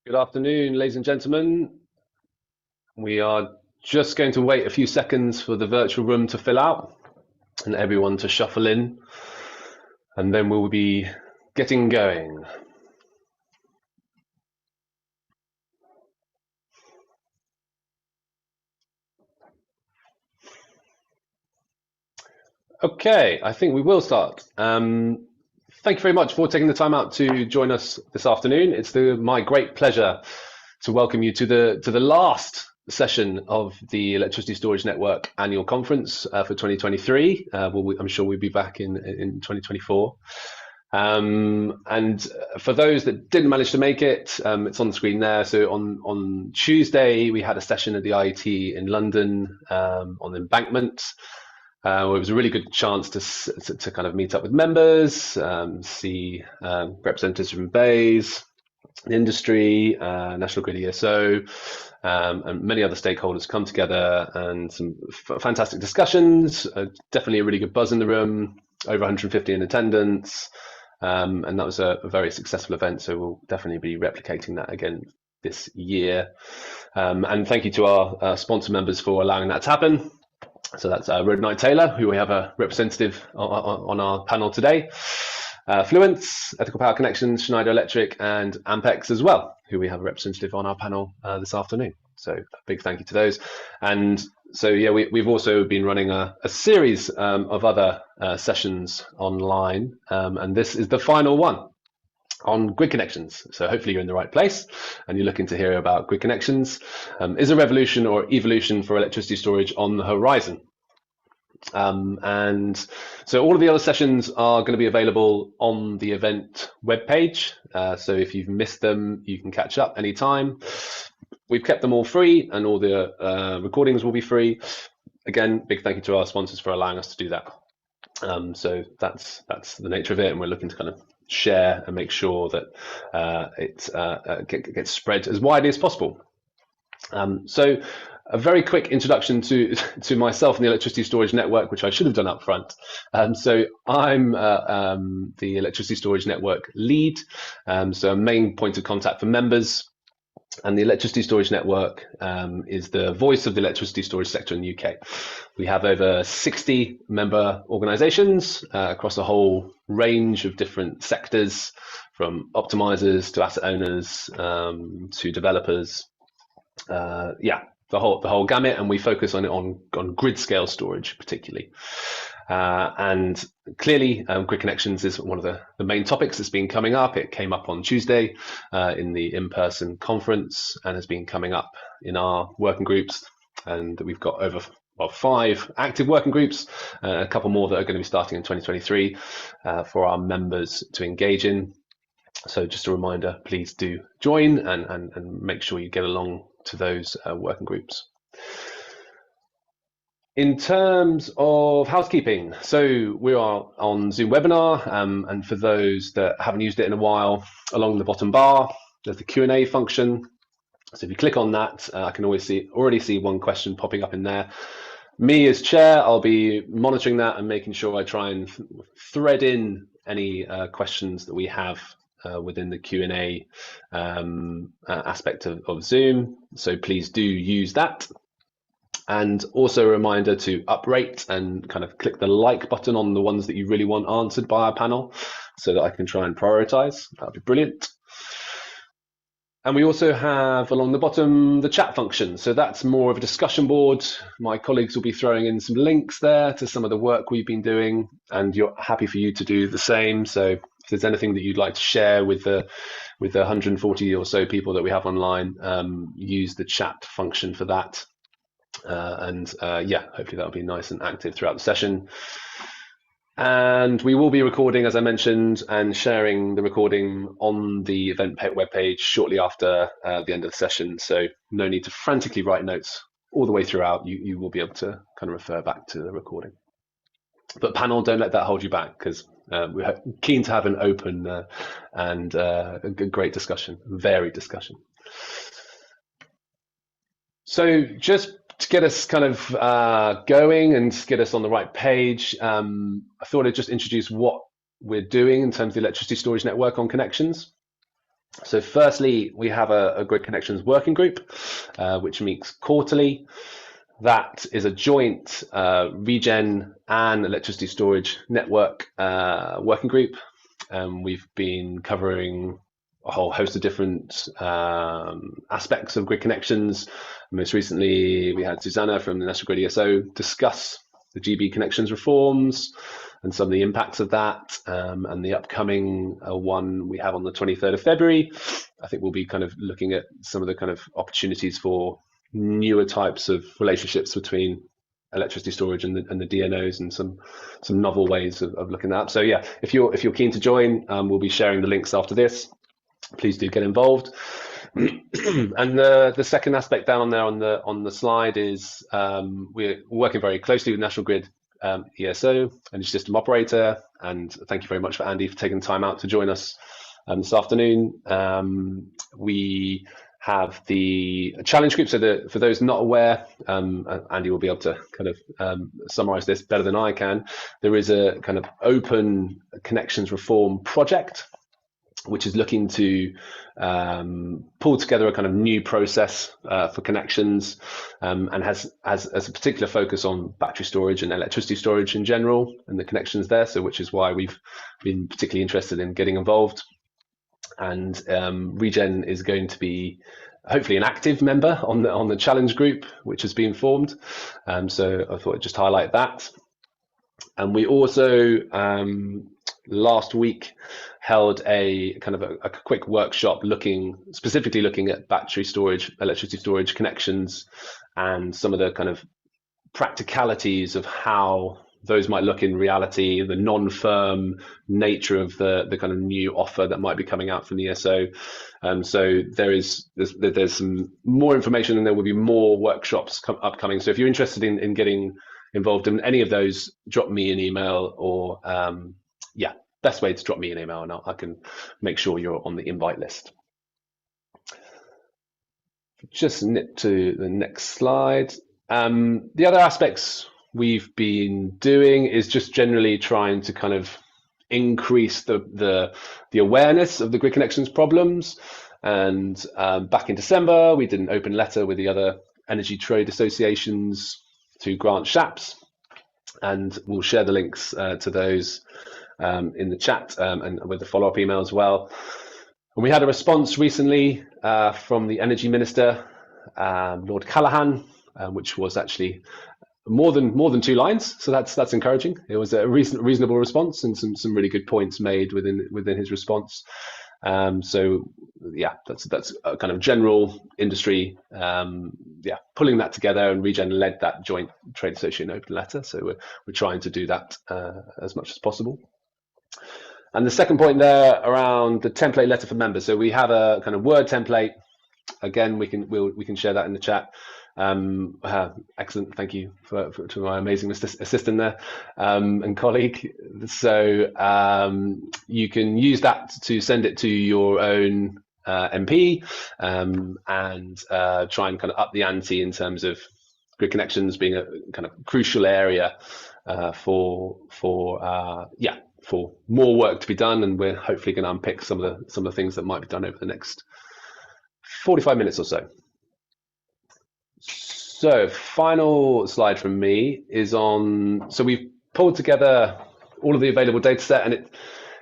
Good afternoon, ladies and gentlemen. We are just going to wait a few seconds for the virtual room to fill out and everyone to shuffle in, and then we'll be getting going. Okay, I think we will start. Thank you very much for taking the time out to join us this afternoon. It's my great pleasure to welcome you to the last session of the Electricity Storage Network Annual Conference for 2023. I'm sure we'll be back in 2024. And for those that didn't manage to make it, it's on the screen there. So on Tuesday, we had a session at the IET in London on embankment. It was a really good chance to kind of meet up with members, see representatives from BEIS, the industry, National Grid ESO, and many other stakeholders come together, and some fantastic discussions. Definitely a really good buzz in the room, over 150 in attendance, and that was a very successful event. So we'll definitely be replicating that again this year. And thank you to our sponsor members for allowing that to happen. So that's Road Knight Taylor, who we have a representative on our panel today. Fluence, Ethical Power Connections, Schneider Electric, and Ampex as well, who we have a representative on our panel this afternoon. So a big thank you to those. And so, yeah, we've also been running a series of other sessions online, and this is the final one on grid connections. So hopefully you're in the right place and you're looking to hear about grid connections. Is a revolution or evolution for electricity storage on the horizon? And so all of the other sessions are going to be available on the event webpage. So if you've missed them, you can catch up anytime. We've kept them all free, and all the recordings will be free. Again, big thank you to our sponsors for allowing us to do that. So that's the nature of it, and we're looking to kind of share and make sure that it gets spread as widely as possible. So a very quick introduction to myself and the Electricity Storage Network, which I should have done up front. So I'm the Electricity Storage Network lead, so a main point of contact for members. And the Electricity Storage Network is the voice of the electricity storage sector in the UK. We have over 60 member organisations across a whole range of different sectors, from optimizers to asset owners to developers. Yeah, the whole gamut, and we focus on grid scale storage particularly. And clearly, grid connections is one of the main topics that's been coming up. It came up on Tuesday in the in-person conference, and has been coming up in our working groups. And we've got over 5 active working groups, a couple more that are going to be starting in 2023 for our members to engage in. So just a reminder, please do join and make sure you get along to those working groups. In terms of housekeeping, so we are on Zoom webinar, and for those that haven't used it in a while, along the bottom bar, there's the Q&A function. So if you click on that, I can already see one question popping up in there. Me as chair, I'll be monitoring that and making sure I try and thread in any questions that we have within the Q&A aspect of Zoom. So please do use that. And also a reminder to uprate and kind of click the like button on the ones that you really want answered by our panel, so that I can try and prioritize. That'd be brilliant. And we also have along the bottom the chat function. So that's more of a discussion board. My colleagues will be throwing in some links there to some of the work we've been doing, and you're happy for you to do the same. So if there's anything that you'd like to share with the 140 or so people that we have online, use the chat function for that. Yeah, hopefully that'll be nice and active throughout the session. And we will be recording, as I mentioned, and sharing the recording on the event webpage shortly after the end of the session. So no need to frantically write notes all the way throughout. You will be able to kind of refer back to the recording. But panel, don't let that hold you back, because we're keen to have an open and a great discussion, varied discussion. So just to get us kind of going and get us on the right page, I thought I'd just introduce what we're doing in terms of the electricity storage network on connections. So firstly, we have a Grid Connections working group, which meets quarterly. That is a joint regen and electricity storage network working group. We've been covering a whole host of different aspects of grid connections. Most recently, we had Susanna from the National Grid ESO discuss the GB connections reforms and some of the impacts of that, and the upcoming one we have on the 23rd of February. I think we'll be kind of looking at some of the kind of opportunities for newer types of relationships between electricity storage and the DNOs, and some novel ways of looking at that. So yeah, if you're keen to join, we'll be sharing the links after this. Please do get involved. And the second aspect down there on the slide is we're working very closely with National Grid ESO, Energy System Operator, and thank you very much for Andy for taking time out to join us this afternoon. We have the challenge group. So for those not aware, Andy will be able to kind of summarize this better than I can. There is a kind of open connections reform project, which is looking to pull together a kind of new process for connections, and has a particular focus on battery storage and electricity storage in general and the connections there. So which is why we've been particularly interested in getting involved. And Regen is going to be hopefully an active member on the challenge group, which has been formed. So I thought I'd just highlight that. And we also last week held a kind of a quick workshop specifically looking at battery storage, electricity storage connections, and some of the kind of practicalities of how those might look in reality, the non-firm nature of the kind of new offer that might be coming out from the ESO. So there's some more information, and there will be more workshops upcoming. So if you're interested in getting involved in any of those, drop me an email, or yeah, best way to drop me an email, and I can make sure you're on the invite list. Just nip to the next slide. The other aspects we've been doing is just generally trying to kind of increase the awareness of the grid connections problems. And back in December, we did an open letter with the other energy trade associations to grant SHAPs, and we'll share the links to those in the chat, and with the follow-up email as well. And we had a response recently from the Energy Minister, Lord Callaghan, which was actually more than 2 lines, so that's encouraging. It was a reasonable response, and some really good points made within his response. So yeah, that's a kind of general industry, pulling that together, and Regen led that joint trade association open letter. So we're trying to do that as much as possible. And the second point there around the template letter for members. So we have a kind of Word template. Again, we can share that in the chat. Excellent, thank you to my amazing assistant there, and colleague. So you can use that to send it to your own MP, and try and kind of up the ante in terms of grid connections being a kind of crucial area for more work to be done. And we're hopefully going to unpick some of the things that might be done over the next 45 minutes or so. So final slide from me is on, so we've pulled together all of the available data set, and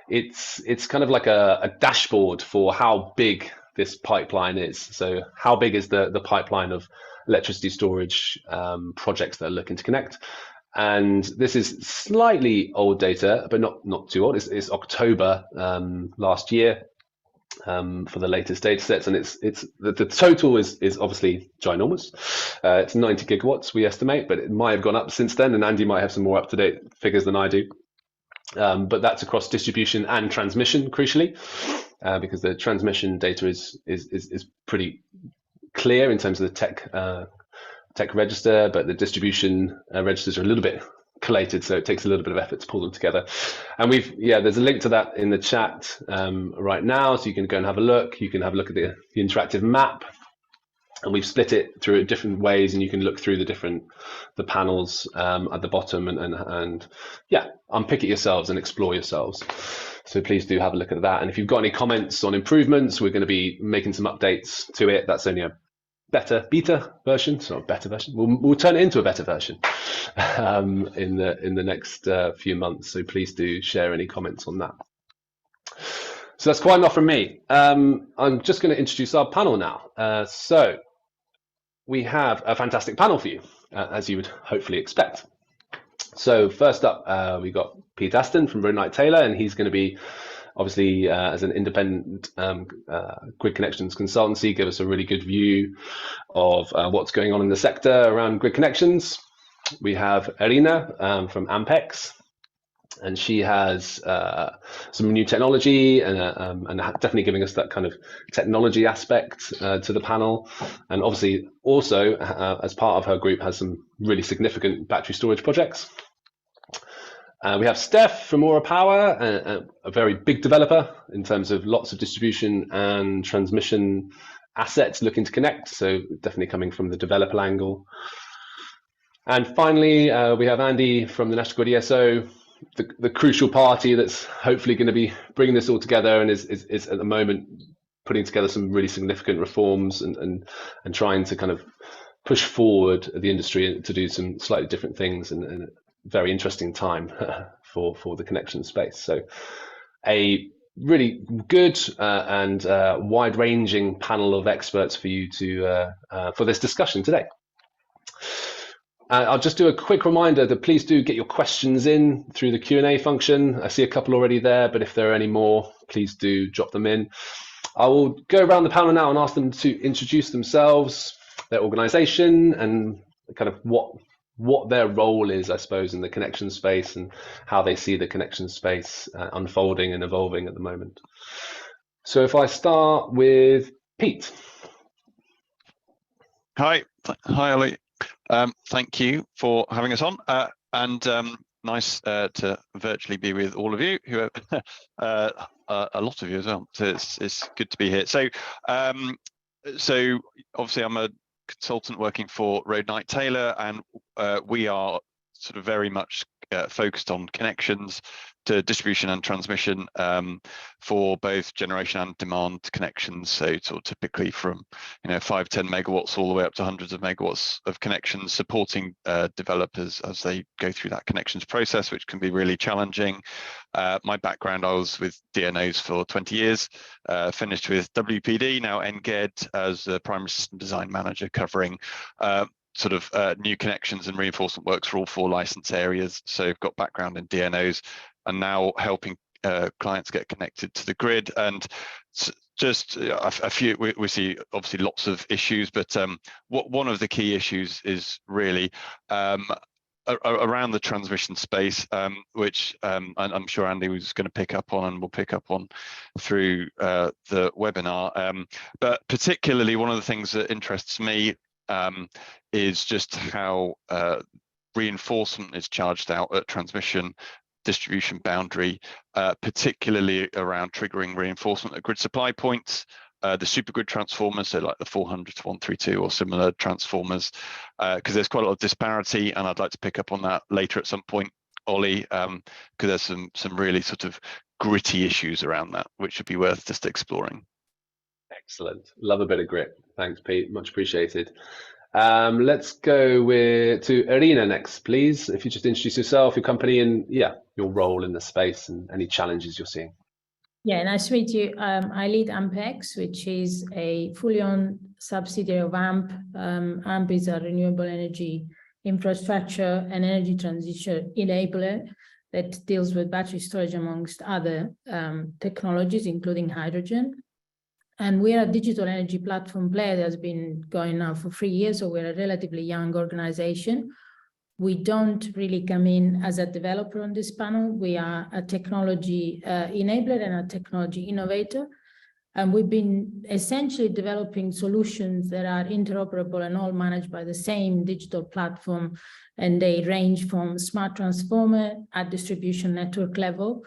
it's kind of like a dashboard for how big this pipeline is. So how big is the pipeline of electricity storage projects that are looking to connect? And this is slightly old data, but not too old. It's October last year. For the latest data sets, and the total is obviously ginormous. It's 90 gigawatts we estimate, but it might have gone up since then, and Andy might have some more up-to-date figures than I do. But that's across distribution and transmission, crucially, because the transmission data is pretty clear in terms of the tech register, but the distribution registers are a little bit collated, so it takes a little bit of effort to pull them together. And there's a link to that in the chat right now, so you can go and have a look. You can have a look at the interactive map, And we've split it through different ways, and you can look through the panels at the bottom and yeah, unpick it yourselves and explore yourselves. So please do have a look at that. And if you've got any comments on improvements, we're going to be making some updates to it. That's only a beta version, so a better version. We'll turn it into a better version in the next few months. So please do share any comments on that. So that's quite enough from me. I'm just going to introduce our panel now. So we have a fantastic panel for you, as you would hopefully expect. So first up, we got Pete Aston from Road Knight Taylor, and he's going to be obviously as an independent grid connections consultancy, give us a really good view of what's going on in the sector around grid connections. We have Irina from Ampex, and she has some new technology and definitely giving us that kind of technology aspect to the panel. And obviously also, as part of her group, has some really significant battery storage projects. We have Steph from Aura Power, a very big developer in terms of lots of distribution and transmission assets looking to connect, so definitely coming from the developer angle. And finally, we have Andy from the National Grid ESO, the crucial party that's hopefully going to be bringing this all together and is at the moment putting together some really significant reforms and trying to kind of push forward the industry to do some slightly different things, and a very interesting time for the connection space. So a really good and wide-ranging panel of experts for you to for this discussion today. I'll just do a quick reminder that please do get your questions in through the Q&A function. I see a couple already there, but if there are any more, please do drop them in. I will go around the panel now and ask them to introduce themselves, their organization, and kind of what their role is, I suppose, in the connection space and how they see the connection space unfolding and evolving at the moment. So if I start with Pete. Hi, Ollie. Thank you for having us on, and nice to virtually be with all of you, who are a lot of you as well. So it's good to be here. So obviously I'm a consultant working for Road Knight Taylor, and we are sort of very much focused on connections to distribution and transmission for both generation and demand connections. So sort of typically from 5-10 megawatts all the way up to hundreds of megawatts of connections, supporting developers as they go through that connections process, which can be really challenging. My background, I was with DNOs for 20 years, finished with WPD, now NGED, as the primary system design manager, covering sort of new connections and reinforcement works for all 4 license areas. So I've got background in DNOs and now helping clients get connected to the grid. And just a few, we see obviously lots of issues, but one of the key issues is really around the transmission space, which I'm sure Andy was going to pick up on and will pick up on through the webinar. But particularly one of the things that interests me is just how reinforcement is charged out at transmission distribution boundary, particularly around triggering reinforcement at grid supply points, the supergrid transformers, so like the 400 to 132 or similar transformers, because there's quite a lot of disparity, and I'd like to pick up on that later at some point, Ollie, because there's some really sort of gritty issues around that, which would be worth just exploring. Excellent. Love a bit of grit. Thanks, Pete. Much appreciated. Let's go to Irina next, please. If you just introduce yourself, your company, and your role in the space and any challenges you're seeing. Yeah, nice to meet you. I lead Ampex, which is a fully owned subsidiary of AMP. AMP is a renewable energy infrastructure and energy transition enabler that deals with battery storage amongst other technologies, including hydrogen. And we are a digital energy platform player that has been going now for 3 years, so we're a relatively young organization. We don't really come in as a developer on this panel. We are a technology enabler and a technology innovator. And we've been essentially developing solutions that are interoperable and all managed by the same digital platform. And they range from smart transformer at distribution network level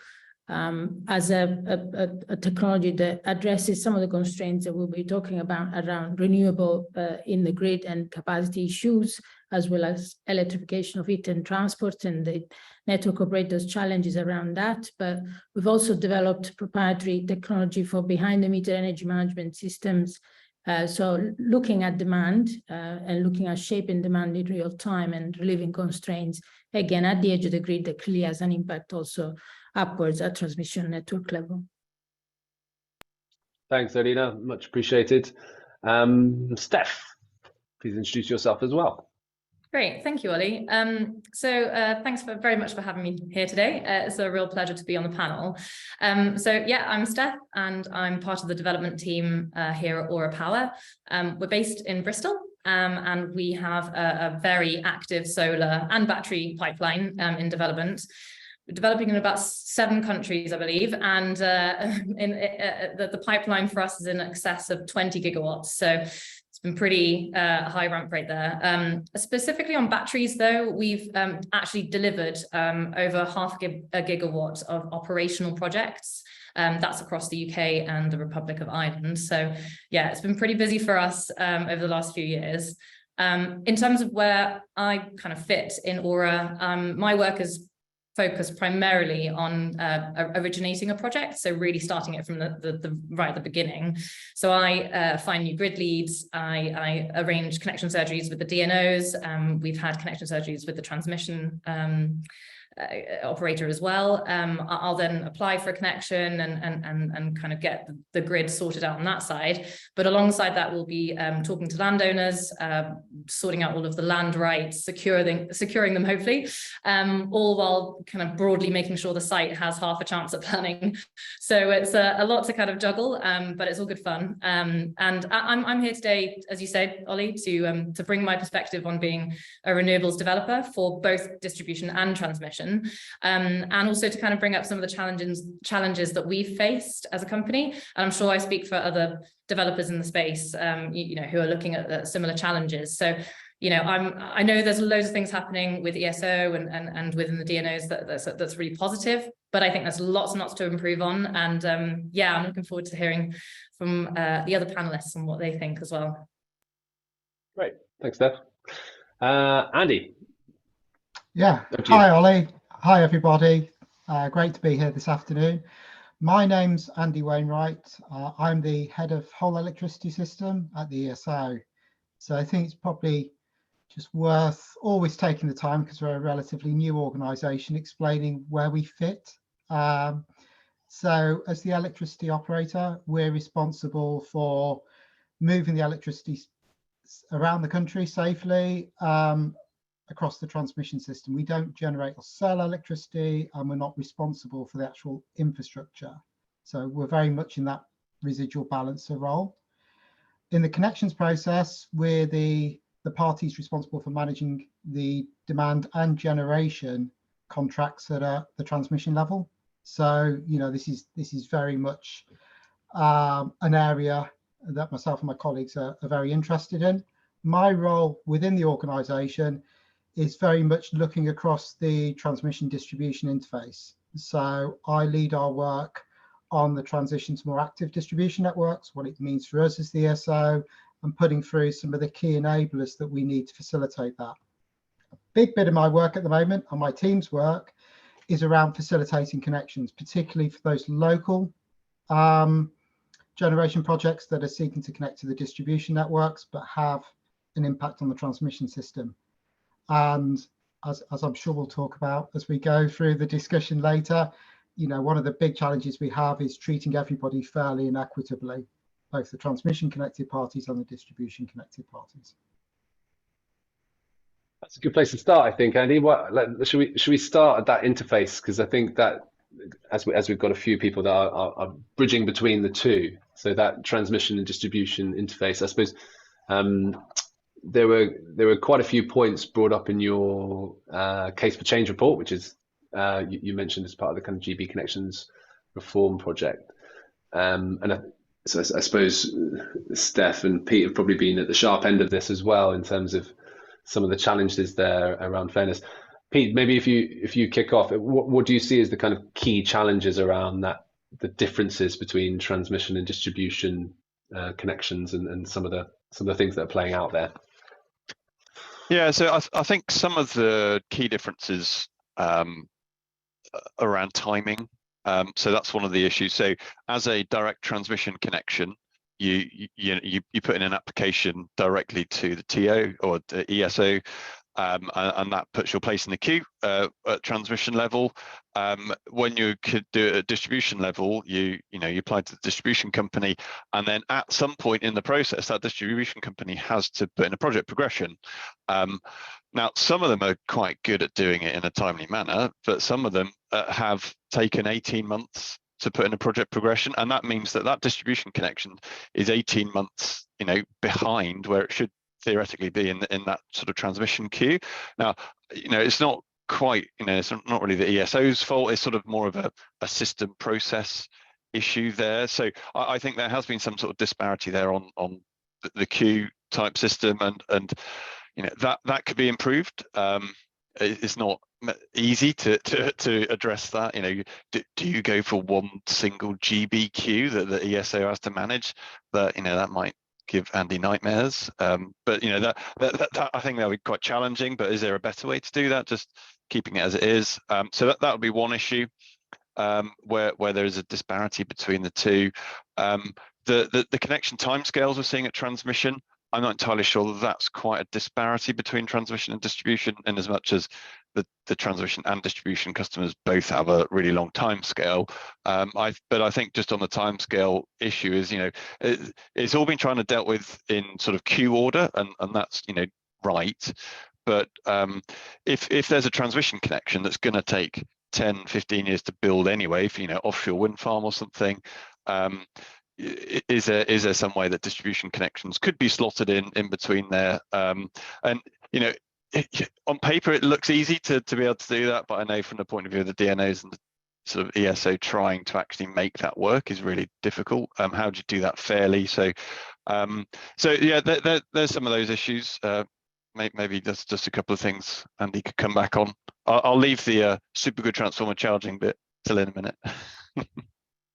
as a technology that addresses some of the constraints that we'll be talking about around renewable in the grid and capacity issues, as well as electrification of it and transport and the network operators' challenges around that. But we've also developed proprietary technology for behind-the-meter energy management systems. So looking at demand and looking at shaping demand in real time and relieving constraints, again, at the edge of the grid, that clearly has an impact also upwards at transmission network level. Thanks, Alina. Much appreciated. Steph, please introduce yourself as well. Great, thank you, Ollie. Thanks very much for having me here today. It's a real pleasure to be on the panel. Yeah, I'm Steph, and I'm part of the development team here at Aura Power. We're based in Bristol, and we have a very active solar and battery pipeline in development. We're developing in about 7 countries, I believe, and the pipeline for us is in excess of 20 gigawatts. So it's been pretty high ramp rate there. Specifically on batteries, though, we've actually delivered over half a gigawatt of operational projects. That's across the UK and the Republic of Ireland. So yeah, it's been pretty busy for us over the last few years. In terms of where I kind of fit in Aura, my work is focused primarily on originating a project, so really starting it from the right at the beginning. So I find new grid leads, I arrange connection surgeries with the DNOs, we've had connection surgeries with the transmission operator as well. I'll then apply for a connection and kind of get the grid sorted out on that side. But alongside that, we'll be talking to landowners, sorting out all of the land rights, securing them hopefully, all while kind of broadly making sure the site has half a chance at planning. So it's a lot to kind of juggle, but it's all good fun. And I'm here today, as you said, Ollie, to bring my perspective on being a renewables developer for both distribution and transmission. And also to kind of bring up some of the challenges that we've faced as a company. And I'm sure I speak for other developers in the space, who are looking at similar challenges. So, I know there's loads of things happening with ESO and within the DNOs that's really positive, but I think there's lots and lots to improve on. And I'm looking forward to hearing from the other panelists and what they think as well. Great, thanks, Steph. Andy. Yeah, hi Ollie, hi everybody, great to be here this afternoon. My name's Andy Wainwright, I'm the head of whole electricity system at the ESO. So I think it's probably just worth always taking the time, because we're a relatively new organisation, explaining where we fit. So as the electricity operator, we're responsible for moving the electricity around the country safely, across the transmission system. We don't generate or sell electricity, and we're not responsible for the actual infrastructure. So we're very much in that residual balancer role. In the connections process, we're the parties responsible for managing the demand and generation contracts at the transmission level. So, this is very much an area that myself and my colleagues are very interested in. My role within the organisation is very much looking across the transmission distribution interface. So I lead our work on the transition to more active distribution networks, what it means for us as the ESO, and putting through some of the key enablers that we need to facilitate that. A big bit of my work at the moment, and my team's work, is around facilitating connections, particularly for those local generation projects that are seeking to connect to the distribution networks, but have an impact on the transmission system. And as I'm sure we'll talk about as we go through the discussion later, one of the big challenges we have is treating everybody fairly and equitably, both the transmission connected parties and the distribution connected parties. That's a good place to start, I think, Andy. Should we start at that interface? Because I think that as we've got a few people that are bridging between the two, so that transmission and distribution interface, I suppose. There were quite a few points brought up in your case for change report, which is you mentioned as part of the kind of GB Connections reform project. So I suppose Steph and Pete have probably been at the sharp end of this as well in terms of some of the challenges there around fairness. Pete, maybe if you kick off, what do you see as the kind of key challenges around that, the differences between transmission and distribution connections, and some of the things that are playing out there? Yeah, so I think some of the key differences around timing. So that's one of the issues. So as a direct transmission connection, you put in an application directly to the TO or the ESO, and that puts your place in the queue at transmission level. When you could do it at distribution level, you apply to the distribution company, and then at some point in the process, that distribution company has to put in a project progression. Now, some of them are quite good at doing it in a timely manner, but some of them have taken 18 months to put in a project progression, and that means that distribution connection is 18 months, behind where it should theoretically be in that sort of transmission queue. Now, it's not quite, it's not really the ESO's fault. It's sort of more of a system process issue there. So I think there has been some sort of disparity there on the queue type system, and that could be improved. It's not easy to address that. Do you go for one single GB queue that the ESO has to manage? That might give Andy nightmares. But that I think that would be quite challenging. But is there a better way to do that? Just keeping it as it is. So that would be one issue where there is a disparity between the two. The connection timescales we're seeing at transmission, I'm not entirely sure that's quite a disparity between transmission and distribution, in as much as the transmission and distribution customers both have a really long time scale. But I think just on the time scale issue is, it's all been trying to dealt with in sort of queue order, and that's, right. But if there's a transmission connection that's going to take 10, 15 years to build anyway, for, offshore wind farm or something, is there some way that distribution connections could be slotted in between there? And on paper it looks easy to be able to do that, but I know from the point of view of the DNOs and the sort of ESO, trying to actually make that work is really difficult. How do you do that fairly? So yeah, there's some of those issues. Maybe that's just a couple of things Andy could come back on. I'll leave the super good transformer charging bit till in a minute.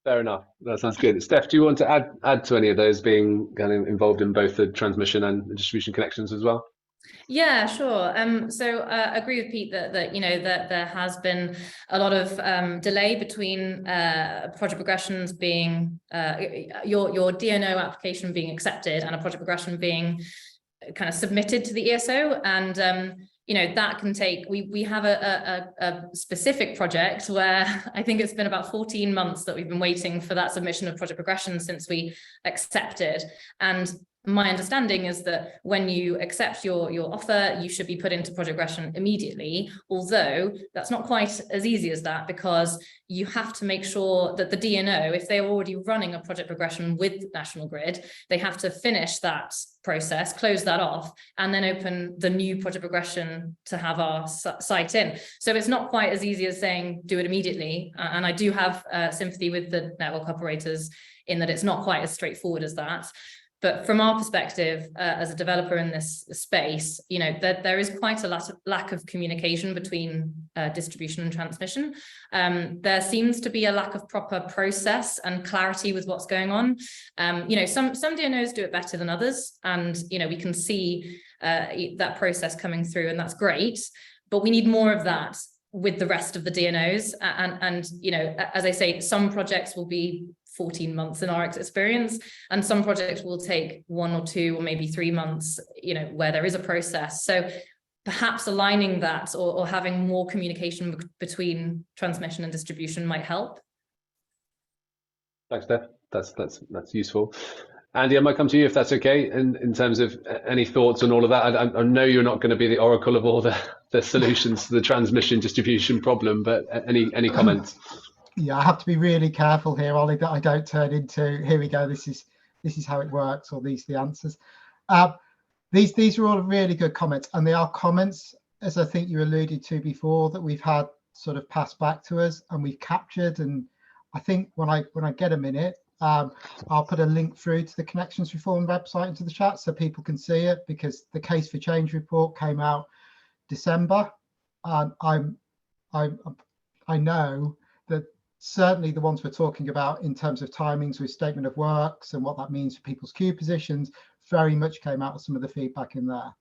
Fair enough. That sounds good. Steph, do you want to add to any of those, being kind of involved in both the transmission and the distribution connections as well? Yeah, sure. So agree with Pete that that there has been a lot of delay between project progressions being your DNO application being accepted and a project progression being kind of submitted to the ESO, and that can take, we have a specific project where I think it's been about 14 months that we've been waiting for that submission of project progression since we accepted. And my understanding is that when you accept your offer, you should be put into project progression immediately, although that's not quite as easy as that, because you have to make sure that the DNO, if they're already running a project progression with National Grid, they have to finish that process, close that off, and then open the new project progression to have our site in. So it's not quite as easy as saying do it immediately. And I do have sympathy with the network operators in that it's not quite as straightforward as that. But from our perspective, as a developer in this space, there is quite a lack of communication between distribution and transmission. There seems to be a lack of proper process and clarity with what's going on. Some DNOs do it better than others, and we can see that process coming through, and that's great. But we need more of that with the rest of the DNOs. And as I say, some projects will be 14 months in our experience, and some projects will take 1 or 2 or maybe 3 months, where there is a process. So perhaps aligning that or having more communication between transmission and distribution might help. Thanks, Steph. That's useful. Andy, I might come to you if that's okay, in terms of any thoughts on all of that. I know you're not going to be the oracle of all the solutions to the transmission distribution problem, but any comments? Yeah, I have to be really careful here, Ollie, that I don't turn into, here we go, this is how it works, or these are the answers. These are all really good comments, and they are comments, as I think you alluded to before, that we've had sort of passed back to us and we've captured. And I think when I get a minute, I'll put a link through to the Connections Reform website into the chat so people can see it, because the Case for Change report came out December. And I know that certainly the ones we're talking about in terms of timings with statement of works and what that means for people's queue positions very much came out of some of the feedback in there.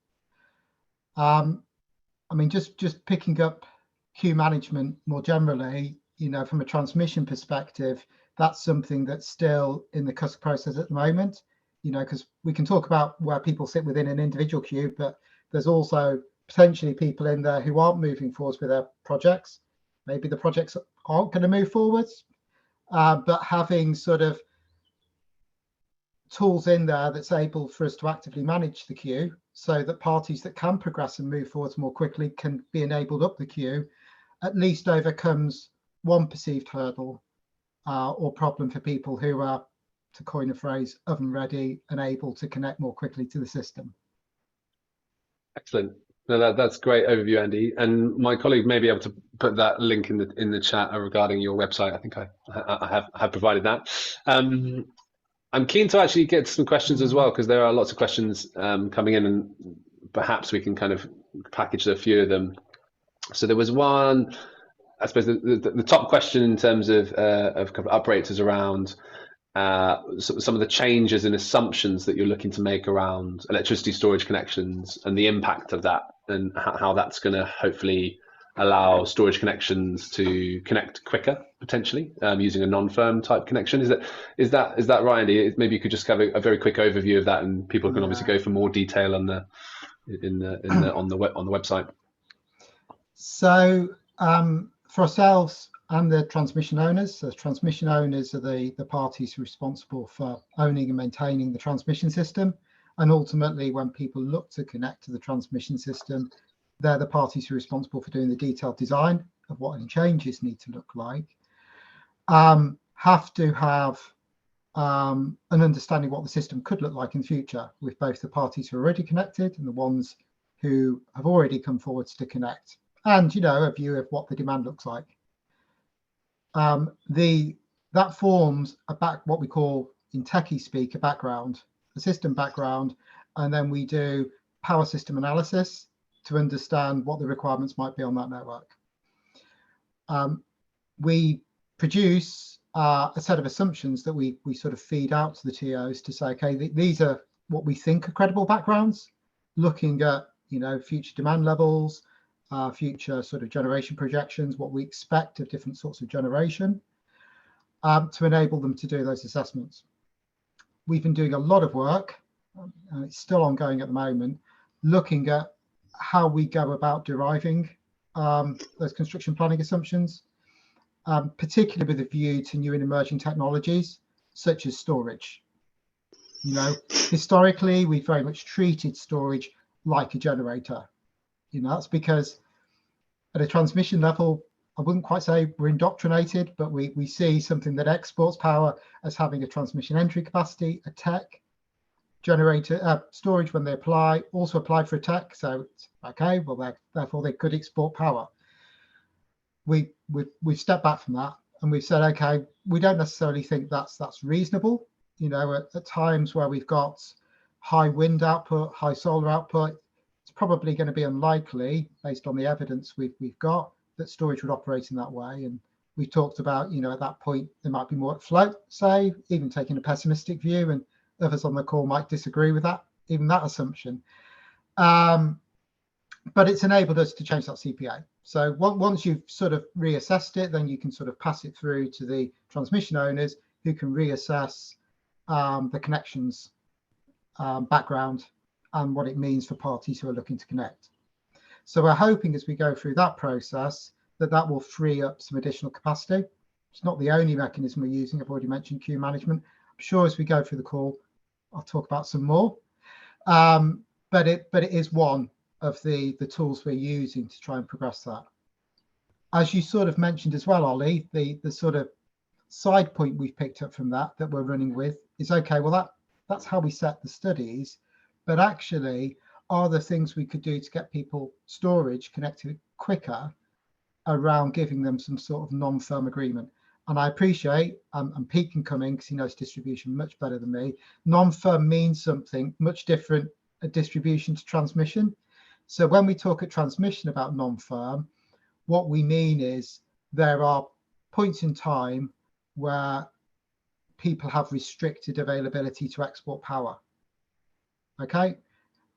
I mean, just picking up queue management more generally, you know, from a transmission perspective, that's something that's still in the CUSC process at the moment, you know, because we can talk about where people sit within an individual queue, but there's also potentially people in there who aren't moving forwards with their projects. Maybe the projects aren't going to move forwards, but having sort of tools in there that's able for us to actively manage the queue so that parties that can progress and move forwards more quickly can be enabled up the queue, at least overcomes one perceived hurdle or problem for people who are, to coin a phrase, oven ready and able to connect more quickly to the system. Excellent. No, that's great overview, Andy. And my colleague may be able to put that link in the chat regarding your website. I think I have provided that. I'm keen to actually get some questions as well, because there are lots of questions coming in, and perhaps we can kind of package a few of them. So there was one, I suppose the top question in terms of kind of operators around some of the changes and assumptions that you're looking to make around electricity storage connections and the impact of that, and how that's going to hopefully allow storage connections to connect quicker, potentially using a non-firm type connection. Is that right, Andy? Maybe you could just have a very quick overview of that, and people can obviously go for more detail on the website. So for ourselves and the transmission owners, the transmission owners are the parties responsible for owning and maintaining the transmission system, and ultimately when people look to connect to the transmission system, they're the parties who are responsible for doing the detailed design of what any changes need to look like. Have to have an understanding what the system could look like in the future, with both the parties who are already connected and the ones who have already come forwards to connect, and, you know, a view of what the demand looks like. That forms what we call in techie speak a background, a system background, and then we do power system analysis to understand what the requirements might be on that network. We produce a set of assumptions that we sort of feed out to the TOs to say, okay, these are what we think are credible backgrounds, looking at, you know, future demand levels, future sort of generation projections, what we expect of different sorts of generation, to enable them to do those assessments. We've been doing a lot of work, and it's still ongoing at the moment, looking at how we go about deriving those construction planning assumptions, particularly with a view to new and emerging technologies such as storage. You know, historically, we've very much treated storage like a generator. You know, that's because at a transmission level, I wouldn't quite say we're indoctrinated, but we see something that exports power as having a transmission entry capacity, a tech, generator, storage when they apply, also apply for a tech. So it's okay, well, therefore they could export power. We've stepped back from that, and we've said, okay, we don't necessarily think that's reasonable. You know, at times where we've got high wind output, high solar output, it's probably going to be unlikely, based on the evidence we've got, that storage would operate in that way. And we talked about, you know, at that point, there might be more at float, say, even taking a pessimistic view, and others on the call might disagree with that, even that assumption. But it's enabled us to change that CPA. So once you've sort of reassessed it, then you can sort of pass it through to the transmission owners, who can reassess the connections background and what it means for parties who are looking to connect. So we're hoping as we go through that process that will free up some additional capacity. It's not the only mechanism we're using. I've already mentioned queue management. I'm sure as we go through the call, I'll talk about some more. But it is one of the tools we're using to try and progress that. As you sort of mentioned as well, Ollie, the sort of side point we've picked up from that we're running with is, okay, well, that's how we set the studies, but actually, are there things we could do to get people storage connected quicker around giving them some sort of non-firm agreement? And I appreciate, and Pete can come in because he knows distribution much better than me. Non-firm means something much different, a distribution to transmission. So when we talk at transmission about non-firm, what we mean is there are points in time where people have restricted availability to export power. Okay.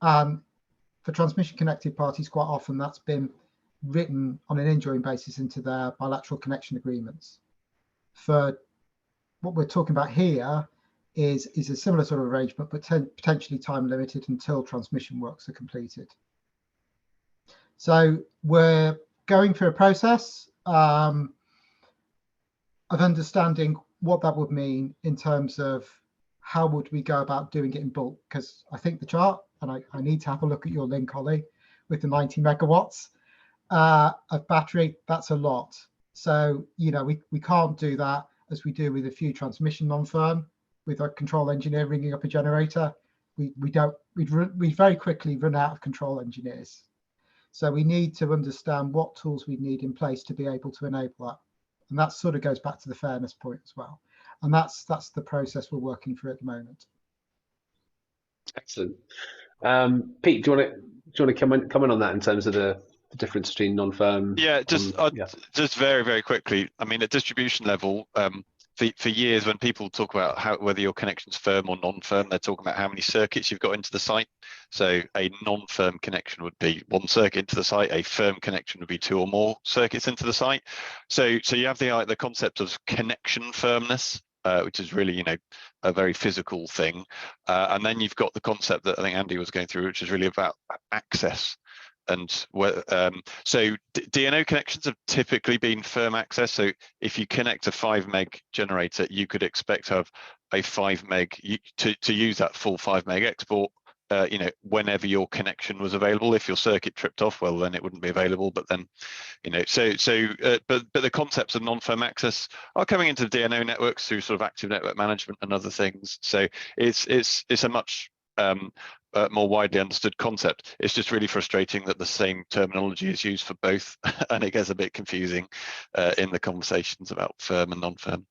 For transmission connected parties, quite often that's been written on an enduring basis into their bilateral connection agreements. For what we're talking about here is a similar sort of arrangement, but potentially time limited until transmission works are completed. So we're going through a process of understanding what that would mean in terms of how would we go about doing it in bulk, because I think the chart, and I need to have a look at your link, Ollie, with the 90 megawatts of battery, that's a lot. So, you know, we can't do that as we do with a few transmission non-firm with a control engineer ringing up a generator. We'd very quickly run out of control engineers. So we need to understand what tools we need in place to be able to enable that. And that sort of goes back to the fairness point as well. And that's the process we're working through at the moment. Excellent. Pete, do you want to comment on that in terms of the difference between non-firm? Yeah, just very, very quickly. I mean, at distribution level, for years when people talk about whether your connection's firm or non-firm, they're talking about how many circuits you've got into the site. So a non-firm connection would be one circuit into the site. A firm connection would be two or more circuits into the site. So you have the concept of connection firmness, which is really, you know, a very physical thing. And then you've got the concept that I think Andy was going through, which is really about access. And so DNO connections have typically been firm access. So if you connect a 5 meg generator, you could expect to have a 5 meg to use that full 5 meg export. You know, whenever your connection was available. If your circuit tripped off, well, then it wouldn't be available. But then, you know, but the concepts of non-firm access are coming into the DNO networks through sort of active network management and other things. So it's a much more widely understood concept. It's just really frustrating that the same terminology is used for both, and it gets a bit confusing in the conversations about firm and non-firm.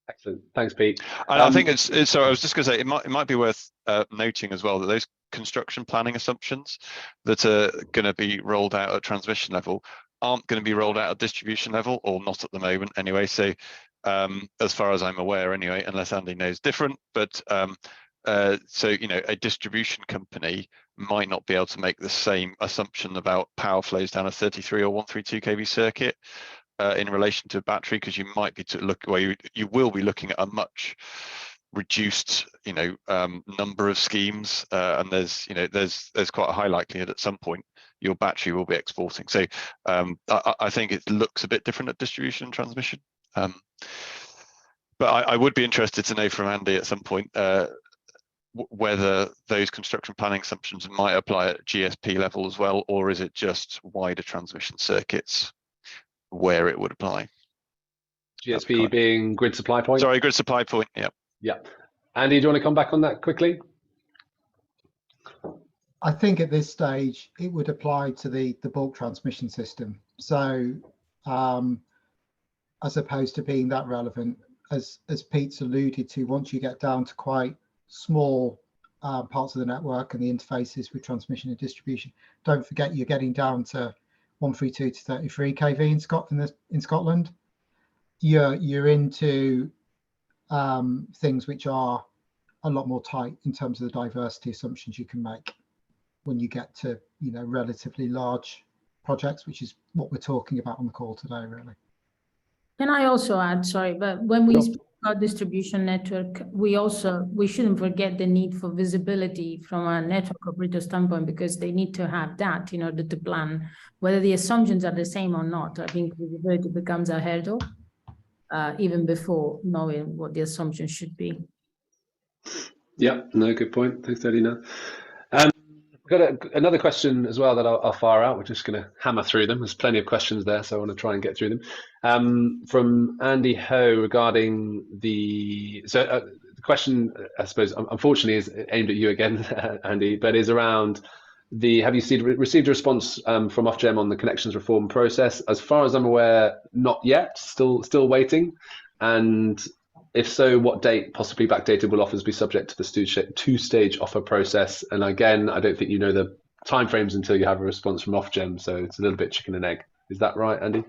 Excellent. Thanks, Pete. I think it's so I was just going to say it might be worth noting as well that those construction planning assumptions that are going to be rolled out at transmission level aren't going to be rolled out at distribution level, or not at the moment anyway. So as far as I'm aware anyway, unless Andy knows different, but so, you know, a distribution company might not be able to make the same assumption about power flows down a 33 or 132 kV circuit in relation to a battery, because you might be you will be looking at a much reduced, you know, number of schemes, and there's quite a high likelihood at some point your battery will be exporting. So I think it looks a bit different at distribution and transmission. But I would be interested to know from Andy at some point whether those construction planning assumptions might apply at GSP level as well, or is it just wider transmission circuits where it would apply? GSP being grid supply point? Sorry, grid supply point, yeah. Yeah. Andy, do you want to come back on that quickly? I think at this stage, it would apply to the bulk transmission system. So as opposed to being that relevant, as Pete's alluded to, once you get down to quite small parts of the network and the interfaces with transmission and distribution, don't forget you're getting down to 132 to 33 kV in Scotland. You're into things which are a lot more tight in terms of the diversity assumptions you can make when you get to, you know, relatively large projects, which is what we're talking about on the call today, really. Can I also add, sorry, but when we speak about distribution network, we shouldn't forget the need for visibility from a network operator standpoint, because they need to have that in order to plan whether the assumptions are the same or not. I think visibility becomes a hurdle even before knowing what the assumption should be. Yeah, no, good point. Thanks, Edina. Got another question as well that I'll fire out. We're just going to hammer through them. There's plenty of questions there, so I want to try and get through them. From Andy Ho regarding the question, I suppose, unfortunately, is aimed at you again, Andy, but is around have you received a response from Ofgem on the connections reform process? As far as I'm aware, not yet. Still waiting. And if so, what date, possibly backdated, will offers be subject to the two-stage offer process? And again, I don't think you know the timeframes until you have a response from Ofgem. So it's a little bit chicken and egg. Is that right, Andy?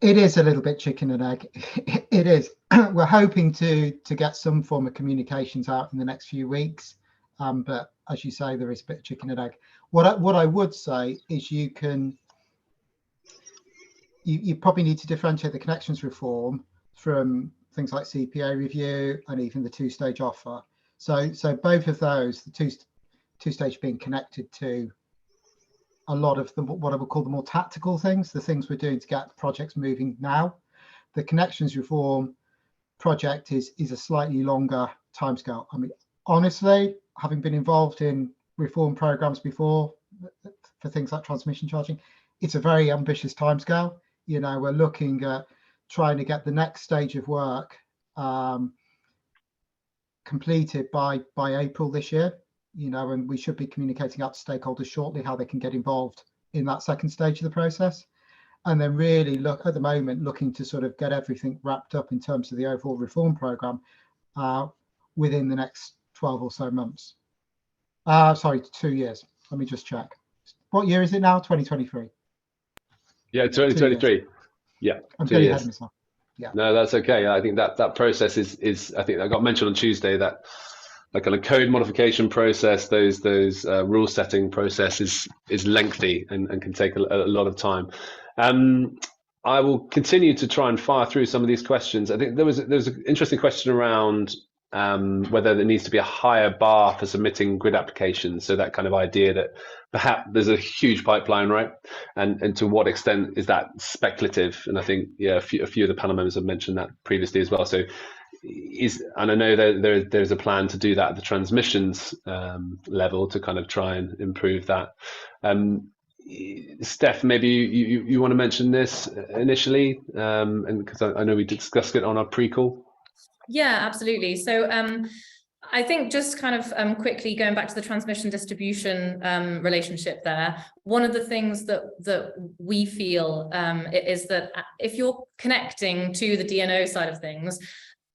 It is a little bit chicken and egg. It is. We're hoping to get some form of communications out in the next few weeks, but as you say, there is a bit of chicken and egg. What I would say is you probably need to differentiate the connections reform from things like CPA review and even the two-stage offer. So both of those, the two-stage being connected to a lot of what I would call the more tactical things, the things we're doing to get projects moving now. The connections reform project is a slightly longer timescale. I mean, honestly, having been involved in reform programs before for things like transmission charging, it's a very ambitious timescale. You know, we're looking at trying to get the next stage of work completed by April this year. You know, and we should be communicating out to stakeholders shortly how they can get involved in that second stage of the process. And then really look at the moment, looking to sort of get everything wrapped up in terms of the overall reform program within the next 12 or so months. Sorry, 2 years. Let me just check. What year is it now? 2023. Yeah, 2023. Yeah, I'm getting ahead of myself. Yeah. No, that's okay. I think that process is I think that got mentioned on Tuesday, that like a code modification process, those rule setting process is lengthy and can take a lot of time. I will continue to try and fire through some of these questions. I think there was an interesting question around whether there needs to be a higher bar for submitting grid applications. So that kind of idea that perhaps there's a huge pipeline, right? And to what extent is that speculative? And I think, yeah, a few of the panel members have mentioned that previously as well. So and I know that there's a plan to do that at the transmissions level to kind of try and improve that. Steph, maybe you want to mention this initially, and because I know we discussed it on our pre-call. Yeah, absolutely. So I think just kind of quickly going back to the transmission distribution relationship there, one of the things that we feel is that if you're connecting to the DNO side of things,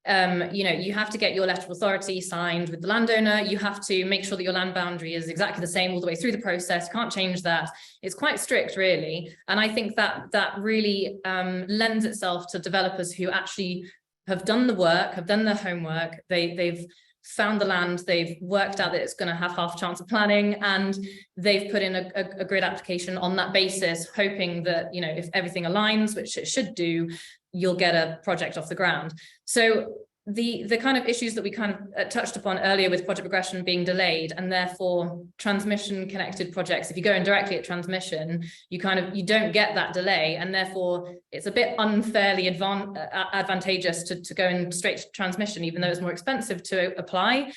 you know, you have to get your letter of authority signed with the landowner. You have to make sure that your land boundary is exactly the same all the way through the process. Can't change that. It's quite strict, really. And I think that really lends itself to developers who actually have done the work, have done their homework. They've found the land, they've worked out that it's going to have half a chance of planning, and they've put in a grid application on that basis, hoping that, you know, if everything aligns, which it should do, you'll get a project off the ground. So the kind of issues that we kind of touched upon earlier with project progression being delayed, and therefore transmission connected projects, if you go in directly at transmission, you don't get that delay, and therefore it's a bit unfairly advantageous to go in straight to transmission, even though it's more expensive to apply.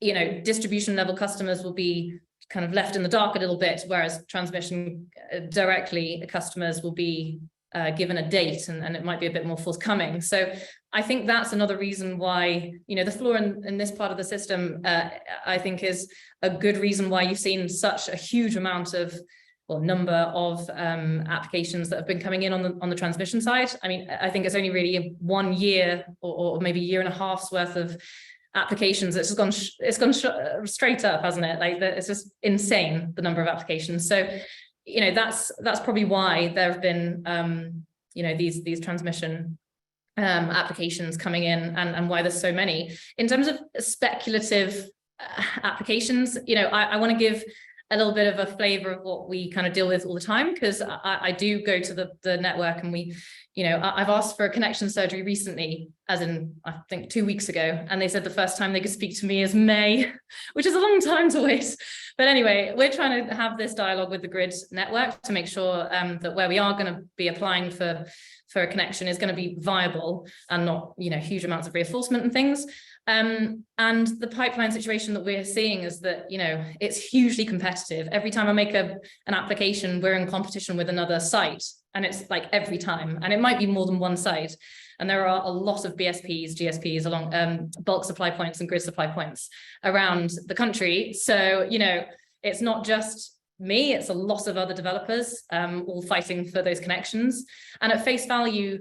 You know, distribution level customers will be kind of left in the dark a little bit, whereas transmission directly customers will be given a date, and it might be a bit more forthcoming. So I think that's another reason why, you know, the floor in this part of the system, I think, is a good reason why you've seen such a huge amount of, well, number of applications that have been coming in on the transmission side. I mean, I think it's only really 1 year or maybe a year and a half's worth of applications. It's just gone straight up, hasn't it? Like, it's just insane, the number of applications. So, you know, that's probably why there have been you know, these transmission applications coming in, and why there's so many. In terms of speculative applications, you know, I want to give a little bit of a flavor of what we kind of deal with all the time, because I do go to the network, and we, you know, I've asked for a connection surgery recently, as in I think 2 weeks ago, and they said the first time they could speak to me is May, which is a long time to wait. But anyway, we're trying to have this dialogue with the grid network to make sure that where we are going to be applying for a connection is going to be viable, and not, you know, huge amounts of reinforcement and things. And the pipeline situation that we're seeing is that, you know, it's hugely competitive. Every time I make an application, we're in competition with another site, and it's like every time, and it might be more than one site. And there are a lot of BSPs, GSPs along bulk supply points and grid supply points around the country. So, you know, it's not just me, it's a lot of other developers all fighting for those connections. And at face value,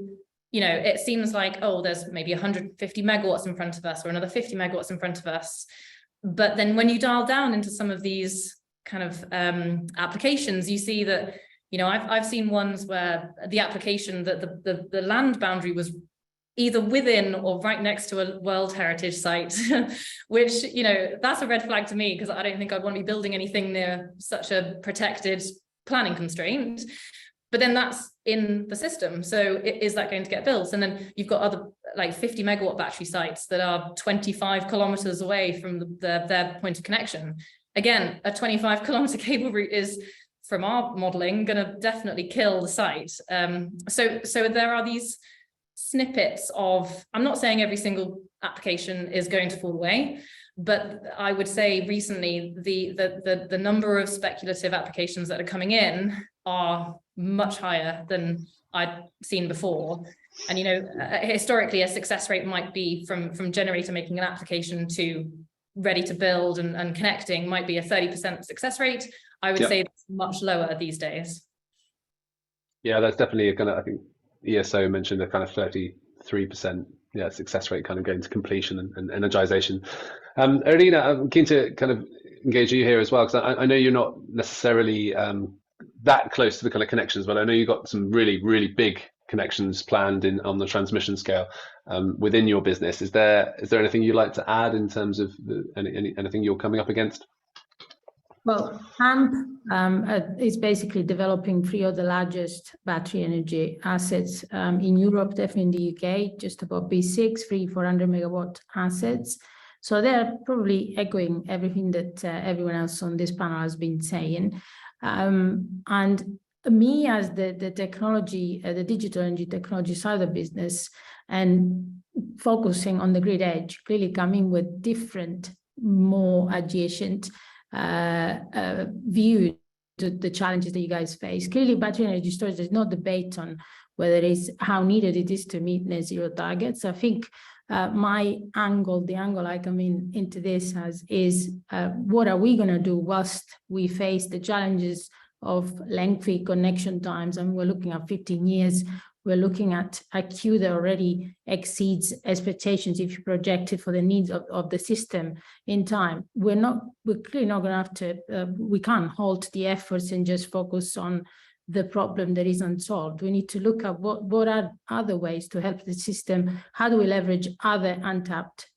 you know, it seems like, oh, there's maybe 150 megawatts in front of us, or another 50 megawatts in front of us. But then when you dial down into some of these kind of applications, you see that, you know, I've seen ones where the application that the land boundary was either within or right next to a World Heritage site, which, you know, that's a red flag to me, because I don't think I'd want to be building anything near such a protected planning constraint. But then that's in the system. So is that going to get built? And then you've got other like 50 megawatt battery sites that are 25 kilometers away from their point of connection. Again, a 25 kilometer cable route is, from our modeling, going to definitely kill the site. So there are these snippets of, I'm not saying every single application is going to fall away, but I would say recently the number of speculative applications that are coming in are much higher than I'd seen before. And, you know, historically a success rate might be from generator making an application to ready to build and connecting might be a 30% success rate. I would say it's much lower these days. Yeah, that's definitely a kind of, I think ESO mentioned a kind of 33% success rate kind of going to completion and energization. Irina, I'm keen to kind of engage you here as well, because I know you're not necessarily that close to the kind of connections, but I know you've got some really, really big connections planned on the transmission scale within your business. Is there anything you'd like to add in terms of anything you're coming up against? Well, AMP is basically developing 3 of the largest battery energy assets in Europe, definitely in the UK, just about B6, 400 megawatt assets. So they're probably echoing everything that everyone else on this panel has been saying. And me as the technology, the digital energy technology side of the business, and focusing on the grid edge, clearly coming with different, more adjacent view to the challenges that you guys face. Clearly, battery energy storage, there's no debate on whether it is how needed it is to meet net zero targets. I think my angle, the angle I come into this is what are we going to do whilst we face the challenges of lengthy connection times, and we're looking at 15 years. We're looking at a queue that already exceeds expectations if you project it for the needs of the system in time. We're clearly not going to have to, we can't halt the efforts and just focus on the problem that is unsolved. We need to look at what are other ways to help the system. How do we leverage other untapped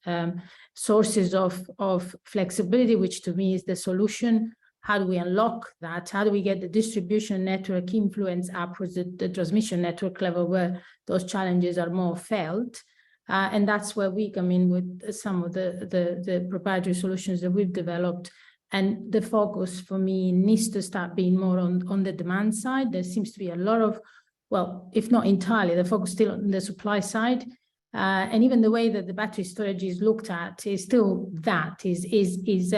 sources of flexibility, which to me is the solution? How do we unlock that? How do we get the distribution network influence upwards at the transmission network level where those challenges are more felt? And that's where we come in with some of the proprietary solutions that we've developed. And the focus for me needs to start being more on the demand side. There seems to be a lot of, well, if not entirely, the focus still on the supply side. And even the way that the battery storage is looked at is still that, is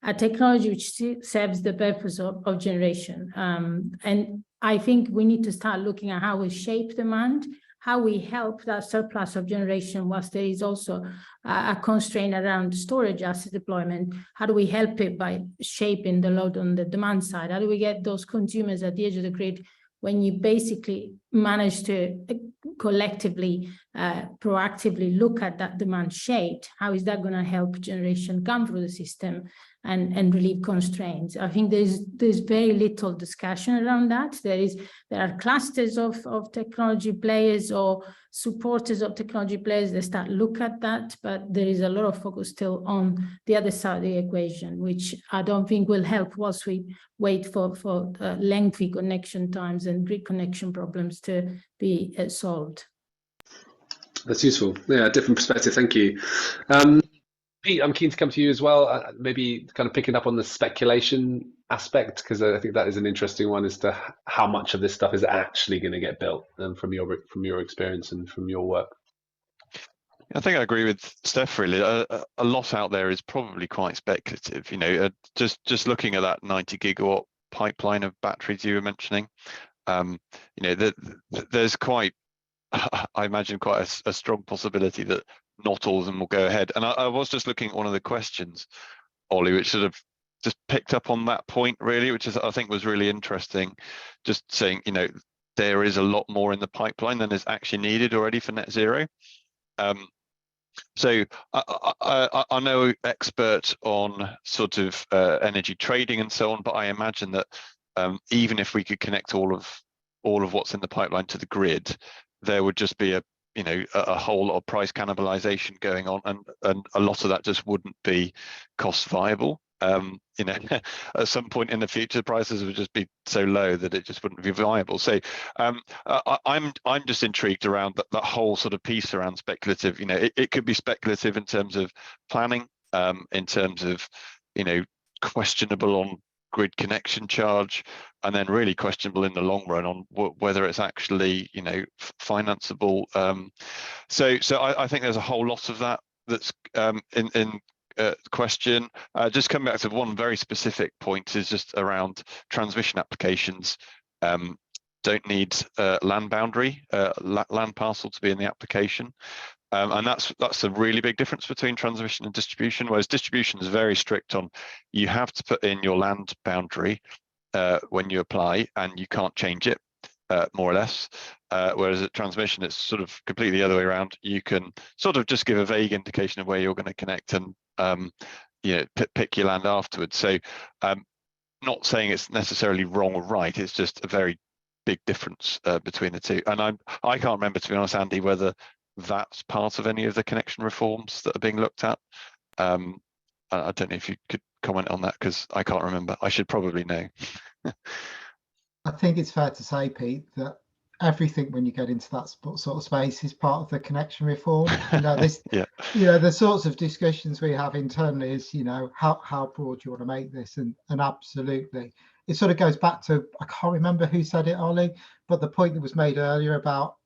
a technology which serves the purpose of generation. And I think we need to start looking at how we shape demand, how we help that surplus of generation whilst there is also a constraint around storage asset deployment. How do we help it by shaping the load on the demand side? How do we get those consumers at the edge of the grid when you basically manage to collectively, proactively look at that demand shaped? How is that going to help generation come through the system and relieve constraints? I think there's very little discussion around that. There are clusters of technology players or supporters of technology players that start look at that, but there is a lot of focus still on the other side of the equation, which I don't think will help whilst we wait for lengthy connection times and grid connection problems to be solved. That's useful. Yeah, different perspective. Thank you. Pete, I'm keen to come to you as well, maybe kind of picking up on the speculation aspect, because I think that is an interesting one as to how much of this stuff is actually going to get built, from your experience and from your work. I think I agree with Steph, really. A lot out there is probably quite speculative. You know, just looking at that 90 gigawatt pipeline of batteries you were mentioning, you know, there's quite, I imagine, quite a strong possibility that not all of them will go ahead. And I was just looking at one of the questions, Ollie, which sort of just picked up on that point, really, which is, I think, was really interesting. Just saying, you know, there is a lot more in the pipeline than is actually needed already for net zero. So I'm no expert on sort of energy trading and so on, but I imagine that even if we could connect all of what's in the pipeline to the grid, there would just be a whole lot of price cannibalization going on, and a lot of that just wouldn't be cost viable. At some point in the future, prices would just be so low that it just wouldn't be viable. So I'm just intrigued around that whole sort of piece around speculative. It could be speculative in terms of planning, in terms of questionable on grid connection charge, and then really questionable in the long run on whether it's actually financeable. So I think there's a whole lot of that's in question. Just coming back to one very specific point is just around transmission applications. Don't need land boundary, land parcel to be in the application. And that's a really big difference between transmission and distribution, whereas distribution is very strict on you have to put in your land boundary when you apply, and you can't change it, more or less. Whereas at transmission, it's sort of completely the other way around. You can sort of just give a vague indication of where you're going to connect and pick your land afterwards. So not saying it's necessarily wrong or right, it's just a very big difference between the two. And I can't remember, to be honest, Andy, whether that's part of any of the connection reforms that are being looked at. I don't know if you could comment on that, because I can't remember. I should probably know. I think it's fair to say, Pete, that everything when you get into that sort of space is part of the connection reform. This, yeah. The sorts of discussions we have internally is, how broad do you want to make this, and absolutely, it sort of goes back to, I can't remember who said it, Ollie, but the point that was made earlier about,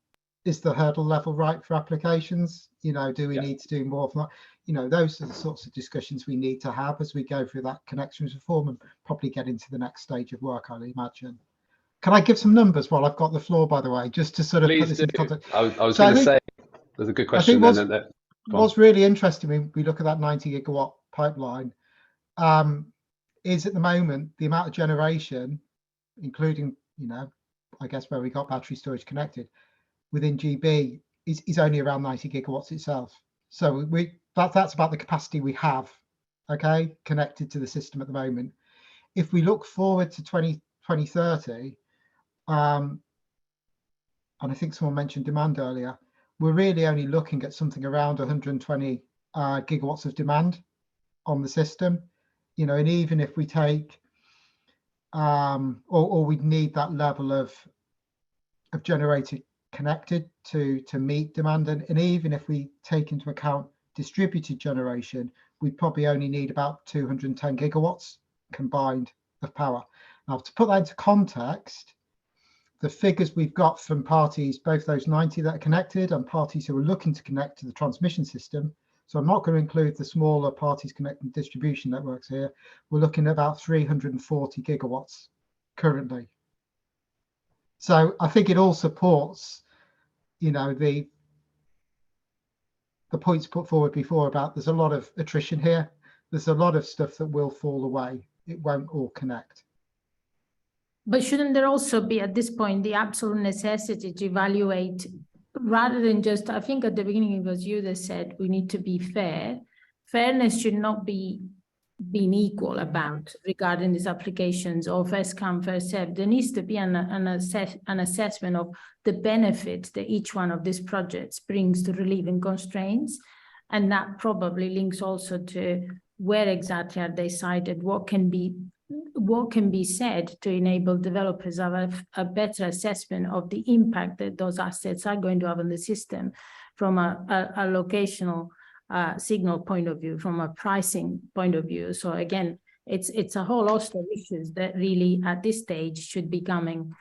is the hurdle level right for applications? Do we need to do more of that? Those are the sorts of discussions we need to have as we go through that connections reform and probably get into the next stage of work, I imagine. Can I give some numbers while I've got the floor, by the way, just to sort of put this in context? I was going to say, there's a good question. I think what's really interesting when we look at that 90 gigawatt pipeline is at the moment, the amount of generation, including, I guess where we got battery storage connected, within GB is only around 90 gigawatts itself. So that's about the capacity we have, connected to the system at the moment. If we look forward to 2030, and I think someone mentioned demand earlier, we're really only looking at something around 120 gigawatts of demand on the system. And even if we take, or we'd need that level of generated connected to meet demand, and even if we take into account distributed generation, we'd probably only need about 210 gigawatts combined of power. Now, to put that into context, the figures we've got from parties, both those 90 that are connected and parties who are looking to connect to the transmission system, so I'm not going to include the smaller parties connecting distribution networks here, we're looking at about 340 gigawatts currently. So I think it all supports, the points put forward before about there's a lot of attrition here. There's a lot of stuff that will fall away. It won't all connect. But shouldn't there also be, at this point, the absolute necessity to evaluate, rather than just, I think at the beginning it was you that said we need to be fair. Fairness should not be being equal about regarding these applications, or first come, first served. There needs to be an assessment of the benefits that each one of these projects brings to relieving constraints. And that probably links also to where exactly are they sited, what can be said to enable developers to have a better assessment of the impact that those assets are going to have on the system from a locational signal point of view, from a pricing point of view. So again, it's a whole host of issues that really at this stage should be coming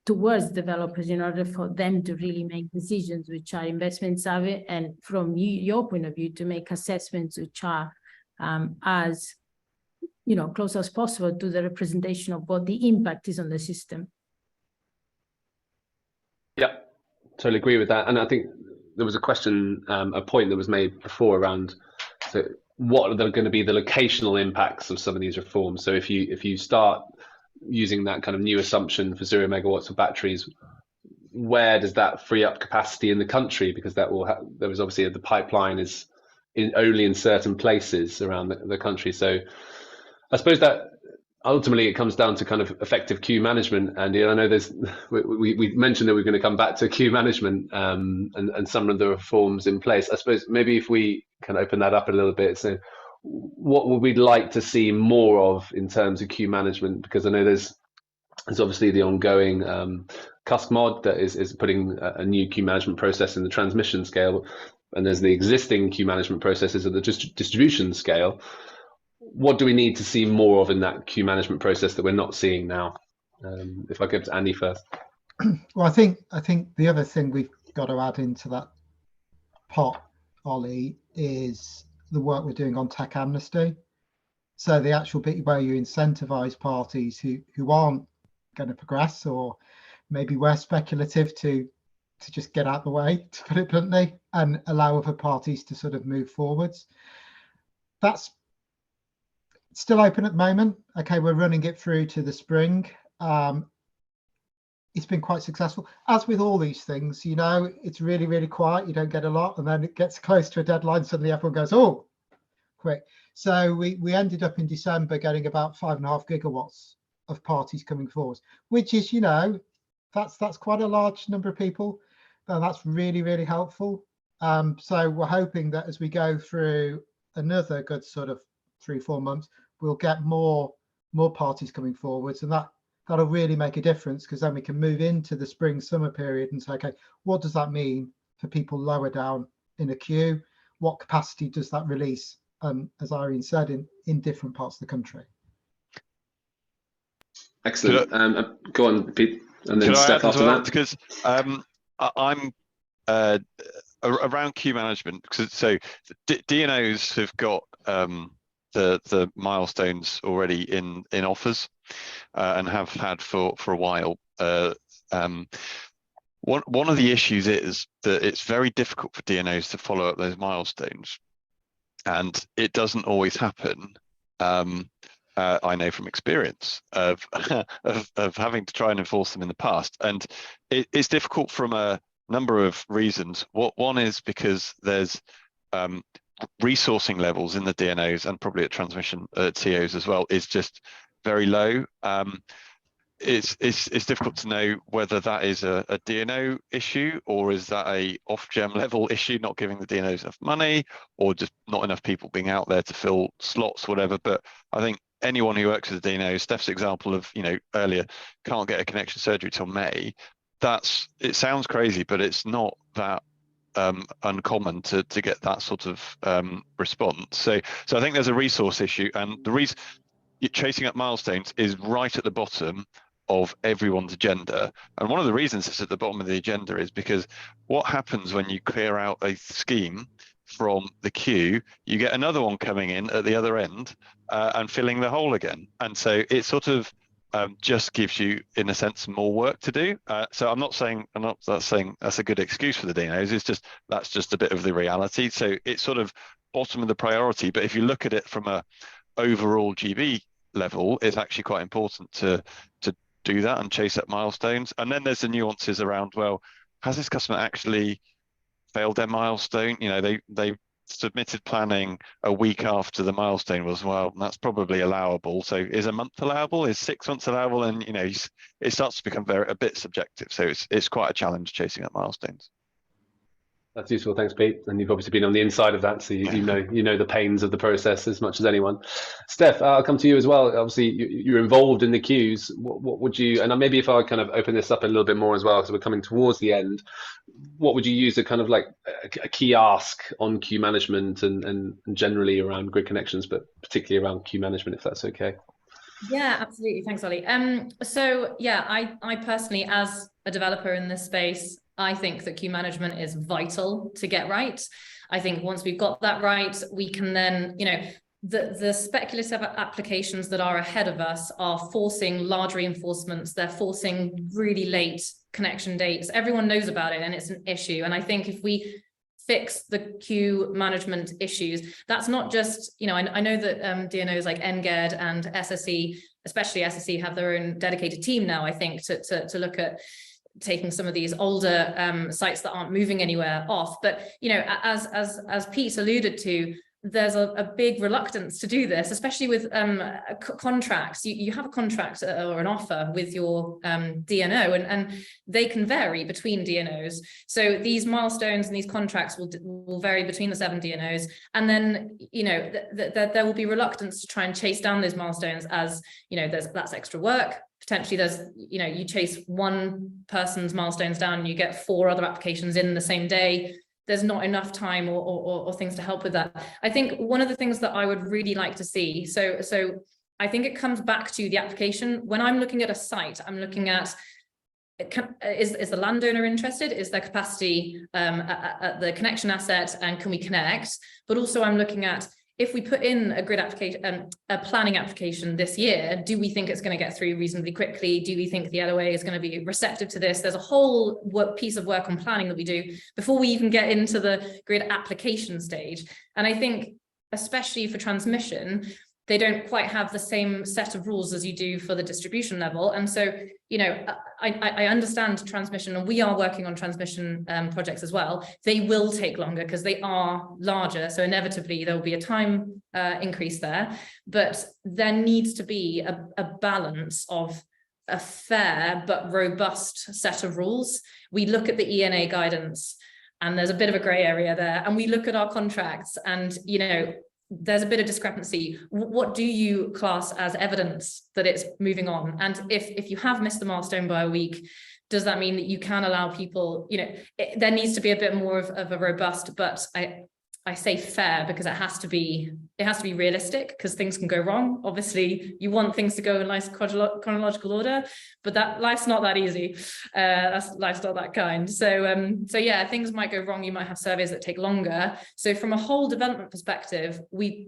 towards developers in order for them to really make decisions which are investment savvy, and from your point of view to make assessments which are as close as possible to the representation of what the impact is on the system. Yeah, totally agree with that. And I think there was a question, a point that was made before around, so what are going to be the locational impacts of some of these reforms? So if you start using that kind of new assumption for 0 megawatts of batteries, where does that free up capacity in the country? Because that will there was obviously the pipeline is only in certain places around the country. So I suppose that ultimately it comes down to kind of effective queue management. And I know we mentioned that we're going to come back to queue management and some of the reforms in place. I suppose maybe if we can open that up a little bit. So what would we like to see more of in terms of queue management? Because I know there's obviously the ongoing CUSC mod that is putting a new queue management process in the transmission scale, and there's the existing queue management processes at the distribution scale. What do we need to see more of in that queue management process that we're not seeing now? If I go to Andy first. Well, I think the other thing we've got to add into that pot, Ollie, is the work we're doing on tech amnesty. So the actual bit where you incentivize parties who aren't going to progress, or maybe we're speculative to just get out the way, to put it bluntly, and allow other parties to sort of move forwards. That's still open at the moment. Okay, we're running it through to the spring. It's been quite successful. As with all these things, it's really, really quiet. You don't get a lot, and then it gets close to a deadline. Suddenly everyone goes, oh, quick. So we ended up in December getting about 5.5 gigawatts of parties coming forward, which is, that's quite a large number of people. And that's really, really helpful. So we're hoping that as we go through another good sort of 3-4 months, we'll get more parties coming forwards, and that'll really make a difference, because then we can move into the spring summer period and say, okay, what does that mean for people lower down in a queue? What capacity does that release? As Irene said, in different parts of the country. Excellent. Go on, Pete, and then Steph after that. Because I'm around queue management. So DNOs have got the milestones already in offers and have had for a while. One of the issues is that it's very difficult for DNOs to follow up those milestones, and it doesn't always happen. I know from experience of having to try and enforce them in the past, and it's difficult from a number of reasons. One is because there's resourcing levels in the DNOs, and probably at transmission TOs as well, is just very low. It's difficult to know whether that is a DNO issue, or is that a off-gem level issue, not giving the DNOs enough money, or just not enough people being out there to fill slots, whatever. But I think anyone who works with the DNO, Steph's example of, earlier, can't get a connection surgery till May. It sounds crazy, but it's not that uncommon to get that sort of response. So I think there's a resource issue, and the reason chasing up milestones is right at the bottom of everyone's agenda. And one of the reasons it's at the bottom of the agenda is because what happens when you clear out a scheme from the queue, you get another one coming in at the other end and filling the hole again. And so it sort of just gives you, in a sense, more work to do. So I'm not saying that's a good excuse for the DNOs. It's just, that's just a bit of the reality. So it's sort of bottom of the priority. But if you look at it from a overall GB level, it's actually quite important to do that and chase up milestones. And then there's the nuances around, well, has this customer actually failed their milestone? They submitted planning a week after the milestone was, well, that's probably allowable. So is a month allowable? Is 6 months allowable? And it starts to become a bit subjective. So it's quite a challenge chasing up milestones. That's useful. Thanks, Pete. And you've obviously been on the inside of that, so you know the pains of the process as much as anyone. Steph, I'll come to you as well. Obviously, you're involved in the queues. What would you, and maybe if I kind of open this up a little bit more as well, because we're coming towards the end, what would you use as kind of like a key ask on queue management and generally around grid connections, but particularly around queue management, if that's okay? Yeah, absolutely. Thanks, Ollie. So yeah, I personally, as a developer in this space, I think that queue management is vital to get right. I think once we've got that right, we can then, the speculative applications that are ahead of us are forcing large reinforcements. They're forcing really late connection dates. Everyone knows about it and it's an issue. And I think if we fix the queue management issues, that's not just, I know that DNOs like NGED and SSE, especially SSE, have their own dedicated team now, I think, to look at taking some of these older sites that aren't moving anywhere off. But, you know, as Pete alluded to, there's a big reluctance to do this, especially with contracts. You have a contract or an offer with your DNO, and they can vary between DNOs. So these milestones and these contracts will vary between the 7 DNOs. And then, you know, there will be reluctance to try and chase down those milestones, as, you know, that's extra work. Potentially there's, you know, you chase one person's milestones down and you get 4 other applications in the same day. There's not enough time or things to help with that. I think one of the things that I would really like to see, so I think it comes back to the application. When I'm looking at a site, I'm looking at, is the landowner interested? Is there capacity at the connection asset, and can we connect? But also I'm looking at, if we put in a grid application, a planning application this year, do we think it's going to get through reasonably quickly? Do we think the LOA is going to be receptive to this? There's a whole piece of work on planning that we do before we even get into the grid application stage. And I think, especially for transmission, they don't quite have the same set of rules as you do for the distribution level. And so, you know, I understand transmission, and we are working on transmission projects as well. They will take longer because they are larger. So inevitably there will be a time increase there, but there needs to be a balance of a fair but robust set of rules. We look at the ENA guidance and there's a bit of a gray area there. And we look at our contracts and, you know, there's a bit of discrepancy. What do you class as evidence that it's moving on? And if you have missed the milestone by a week, does that mean that you can allow people, you know, there needs to be a bit more of a robust, but I say fair because it has to be realistic, because things can go wrong. Obviously, you want things to go in nice chronological order, but life's not that easy. Life's not that kind. So yeah, things might go wrong. You might have surveys that take longer. So from a whole development perspective,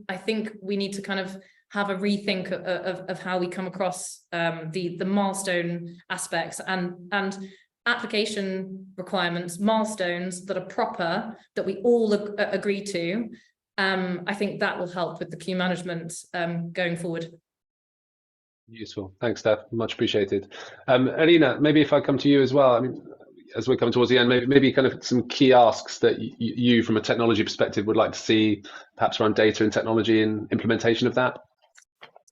I think we need to kind of have a rethink of how we come across the milestone aspects and application requirements, milestones that are proper, that we all agree to. I think that will help with the queue management going forward. Useful. Thanks, Steph. Much appreciated. Alina, maybe if I come to you as well, I mean, as we're coming towards the end, maybe kind of some key asks that you from a technology perspective would like to see, perhaps around data and technology and implementation of that.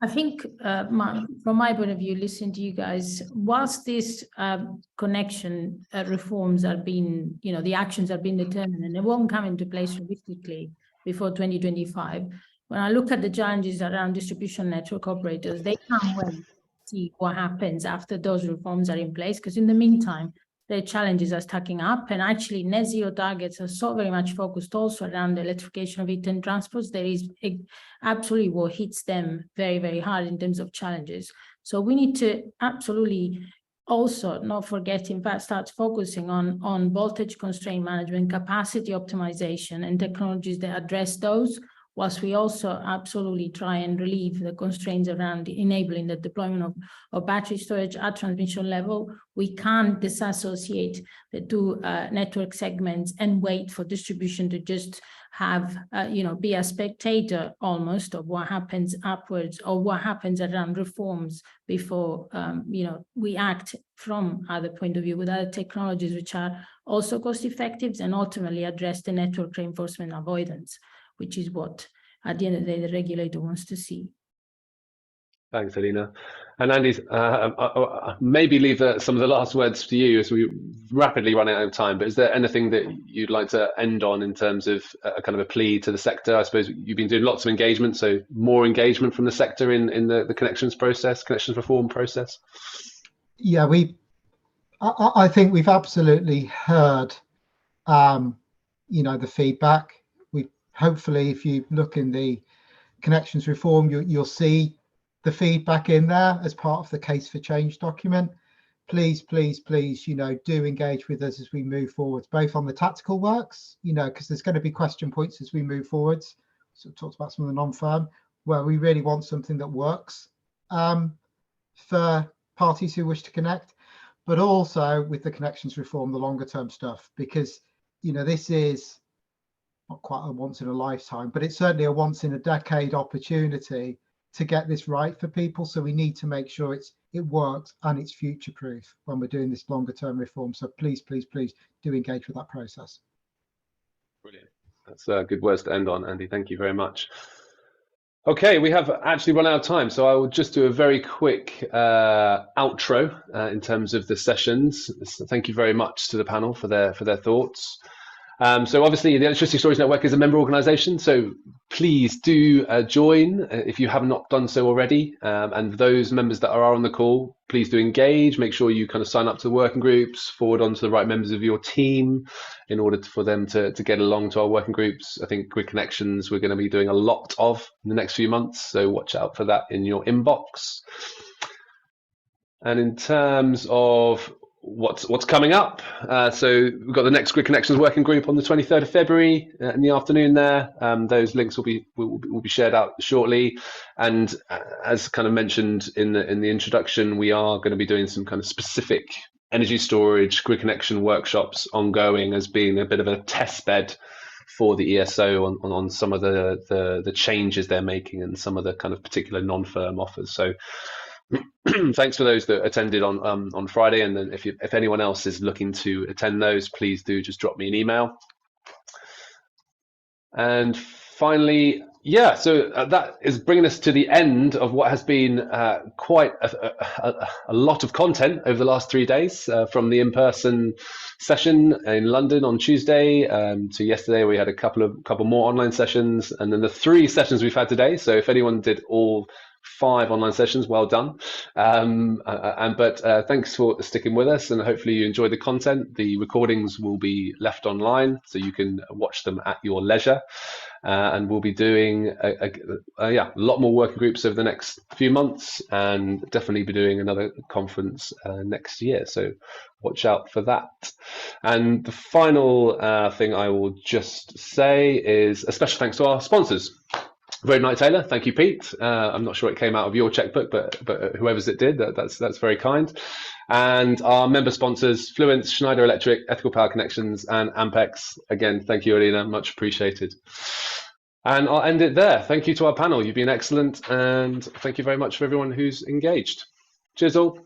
I think from my point of view, listening to you guys, whilst these connection reforms are being, you know, the actions are being determined and they won't come into place realistically before 2025, when I look at the challenges around distribution network operators, they can't wait to see what happens after those reforms are in place, because in the meantime, the challenges are stacking up, and actually net zero targets are so very much focused also around the electrification of heat and transports. There is absolutely what hits them very, very hard in terms of challenges. So we need to absolutely also not forget, in fact, start focusing on voltage constraint management, capacity optimization, and technologies that address those, whilst we also absolutely try and relieve the constraints around enabling the deployment of battery storage at transmission level. We can't disassociate the two network segments and wait for distribution to just have, you know, be a spectator almost of what happens upwards or what happens around reforms before, you know, we act from other point of view with other technologies which are also cost effective and ultimately address the network reinforcement avoidance, which is what, at the end of the day, the regulator wants to see. Thanks, Alina. And Andy, maybe leave some of the last words to you as we rapidly run out of time, but is there anything that you'd like to end on in terms of a kind of a plea to the sector? I suppose you've been doing lots of engagement, so more engagement from the sector in the connections reform process? Yeah, I think we've absolutely heard, you know, the feedback. Hopefully, if you look in the connections reform, you'll see the feedback in there as part of the case for change document. Please, you know, do engage with us as we move forwards, both on the tactical works, you know, because there's going to be question points as we move forwards. So talked about some of the non-firm, where we really want something that works for parties who wish to connect, but also with the connections reform, the longer term stuff, because, you know, this is not quite a once in a lifetime, but it's certainly a once in a decade opportunity to get this right for people. So we need to make sure it's it works, and it's future proof when we're doing this longer term reform. So please, please, please do engage with that process. Brilliant. That's good words to end on, Andy. Thank you very much. Okay, we have actually run out of time, so I will just do a very quick outro in terms of the sessions. So thank you very much to the panel for their thoughts. So obviously the Electricity Storage Network is a member organisation, so please do join if you have not done so already. And those members that are on the call, please do engage. Make sure you kind of sign up to the working groups, forward on to the right members of your team in order for them to get along to our working groups. I think grid connections we're going to be doing a lot of in the next few months, so watch out for that in your inbox. And in terms of what's coming up, so we've got the next Grid Connections working group on the 23rd of February in the afternoon there. Those links will be shared out shortly, and as kind of mentioned in the introduction, we are going to be doing some kind of specific energy storage grid connection workshops ongoing as being a bit of a test bed for the ESO on some of the changes they're making and some of the kind of particular non-firm offers. So thanks for those that attended on Friday, and then if anyone else is looking to attend those, please do just drop me an email. And finally, yeah, so that is bringing us to the end of what has been quite a lot of content over the last 3 days, from the in-person session in London on Tuesday to yesterday. We had a couple more online sessions, and then the 3 sessions we've had today. So if anyone did all 5 online sessions, well done. But thanks for sticking with us, and hopefully you enjoyed the content. The recordings will be left online so you can watch them at your leisure, and we'll be doing a lot more working groups over the next few months, and definitely be doing another conference next year, so watch out for that. And the final thing I will just say is a special thanks to our sponsors. Road Knight Taylor, thank you, Pete. I'm not sure it came out of your checkbook, but whoever's it did, that's very kind. And our member sponsors, Fluence, Schneider Electric, Ethical Power Connections, and Ampex. Again, thank you, Alina, much appreciated. And I'll end it there. Thank you to our panel. You've been excellent, and thank you very much for everyone who's engaged. Cheers all.